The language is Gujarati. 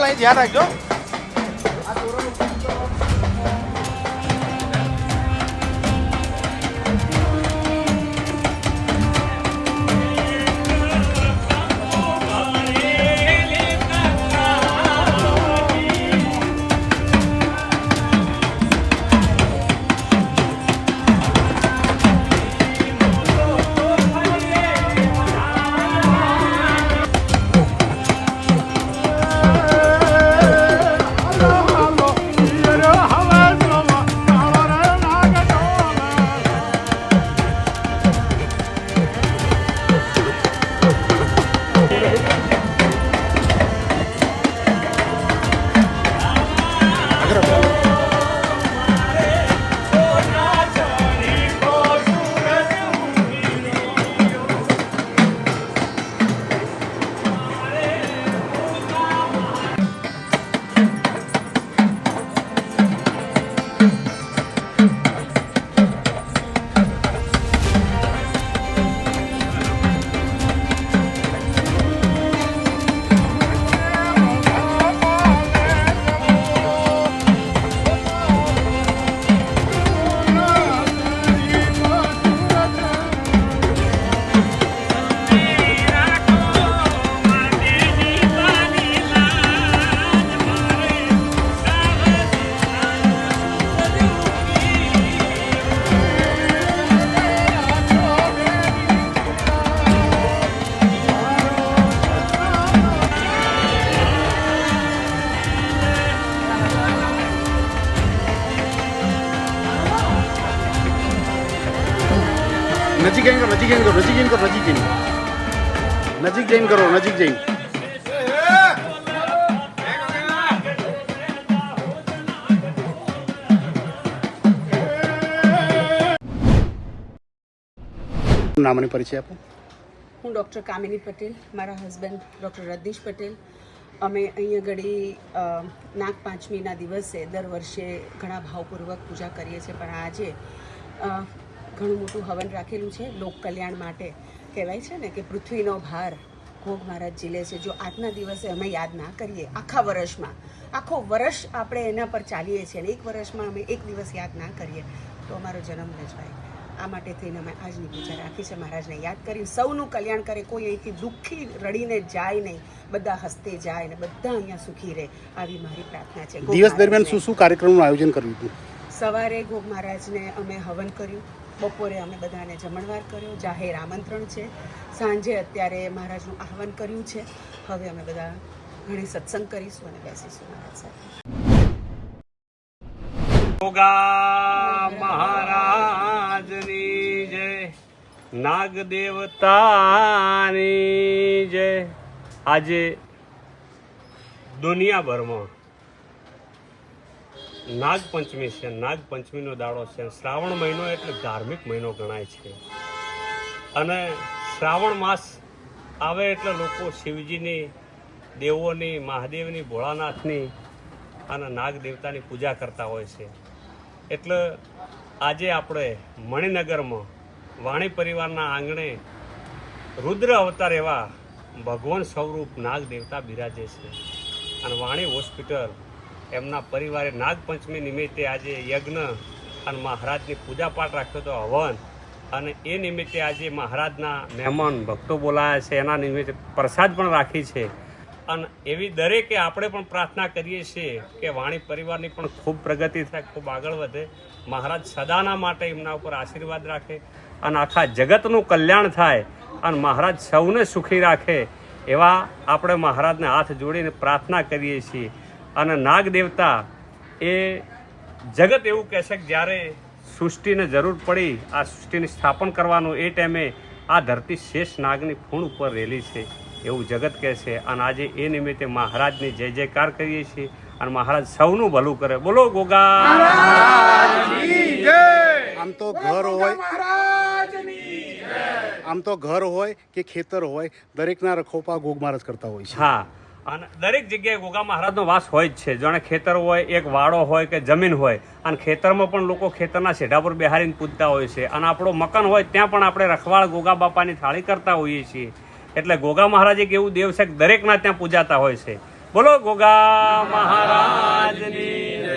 અંકલ અહીં ધ્યાન રાખજો. નજીક જઈને કરો, નજીક જઈને કરો, નજીક જઈને કરો, નજીક જઈને, નજીક જઈને કરો, નજીક જઈને. નામ અને પરિચય આપો. હું ડૉક્ટર કામિની પટેલ, મારા હસબન્ડ ડૉક્ટર રજનીશ પટેલ. અમે અહીંયા ઘડી નાગપાંચમીના દિવસે દર વર્ષે ઘણા ભાવપૂર્વક પૂજા કરીએ છીએ, પણ આજે ઘણું મોટું હવન રાખેલું છે લોક કલ્યાણ માટે. કહેવાય છે ને કે પૃથ્વીનો ભાર ઘોઘ મહારાજ ઝીલે છે. જો આજના દિવસે અમે યાદ ના કરીએ, આખા વર્ષમાં આખો વર્ષ આપણે એના પર ચાલીએ છીએ અને એક વર્ષમાં અમે એક દિવસ યાદ ના કરીએ તો અમારો જન્મ રજવાય. આ માટે થઈને અમે આજની પૂજા રાખી છે. મહારાજને યાદ કરી સૌનું કલ્યાણ કરે, કોઈ અહીંથી દુઃખી રડીને જાય નહીં, બધા હસતે જાય ને બધા અહીંયા સુખી રહે, આવી મારી પ્રાર્થના છે. દિવસ દરમિયાન શું શું કાર્યક્રમનું આયોજન કર્યું હતું? સવારે ઘોઘ મહારાજને અમે હવન કર્યું, બપોરે અમે બધાને જમણવાર કર્યો, જાહેર આમંત્રણ છે. સાંજે અત્યારે મહારાજનું આહવાન કર્યું છે. હવે અમે બધા ઘણી સત્સંગ કરીશું અને બેસીશું મહારાજ સાથે. ગોગા મહારાજની જય, નાગ દેવતાની જય. આજે દુનિયાભરમાં નાગપંચમી છે. નાગપંચમીનો દાડો છે. શ્રાવણ મહિનો એટલે ધાર્મિક મહિનો ગણાય છે અને શ્રાવણ માસ આવે એટલે લોકો શિવજીની, દેવોની, મહાદેવની, ભોળાનાથની અને નાગ દેવતાની પૂજા કરતા હોય છે. એટલે આજે આપણે મણિનગરમાં વાણી પરિવારના આંગણે રુદ્ર અવતાર એવા ભગવાન સ્વરૂપ નાગ દેવતા બિરાજે છે અને વાણી હોસ્પિટલ એમના પરિવારે નાગપંચમી નિમિત્તે આજે યજ્ઞ અને મહારાજની પૂજાપાઠ રાખ્યો હતો, હવન, અને એ નિમિત્તે આજે મહારાજના મહેમાન ભક્તો બોલાયા છે. એના નિમિત્તે પ્રસાદ પણ રાખી છે અને એવી દરેકે આપણે પણ પ્રાર્થના કરીએ છીએ કે વાણી પરિવારની પણ ખૂબ પ્રગતિ થાય, ખૂબ આગળ વધે. મહારાજ સદાના માટે એમના ઉપર આશીર્વાદ રાખે અને આખા જગતનું કલ્યાણ થાય અને મહારાજ સૌને સુખી રાખે એવા આપણે મહારાજને હાથ જોડીને પ્રાર્થના કરીએ છીએ. અને નાગ દેવતા એ જગત એવું કહેશે કે જ્યારે સૃષ્ટિને જરૂર પડી આ સૃષ્ટિની સ્થાપન કરવાનું, એ ટાઈમે આ ધરતી શેષ નાગની ફૂણ ઉપર રહેલી છે એવું જગત કહે છે. અને આજે એ નિમિત્તે મહારાજની જય જયકાર કરીએ છીએ અને મહારાજ સૌનું ભલું કરે. બોલો ગોગા. આમ તો ઘર હોય, આમ તો ઘર હોય કે ખેતર હોય, દરેકના રખોપા ઘોઘ મહારાજ કરતા હોય છે. હા, અને દરેક જગ્યાએ ગોગા મહારાજનો વાસ હોય જ છે. જાણે ખેતર હોય, એક વાડો હોય કે જમીન હોય, અને ખેતરમાં પણ લોકો ખેતરના શેઢા પર બેહારીને પૂજતા હોય છે. અને આપણો મકાન હોય ત્યાં પણ આપણે રખવાળ ગોગા બાપાની થાળી કરતા હોઈએ છીએ. એટલે ગોગા મહારાજ એક એવું દેવ છે કે દરેકના ત્યાં પૂજાતા હોય છે. બોલો ગોગા મહારાજની જય.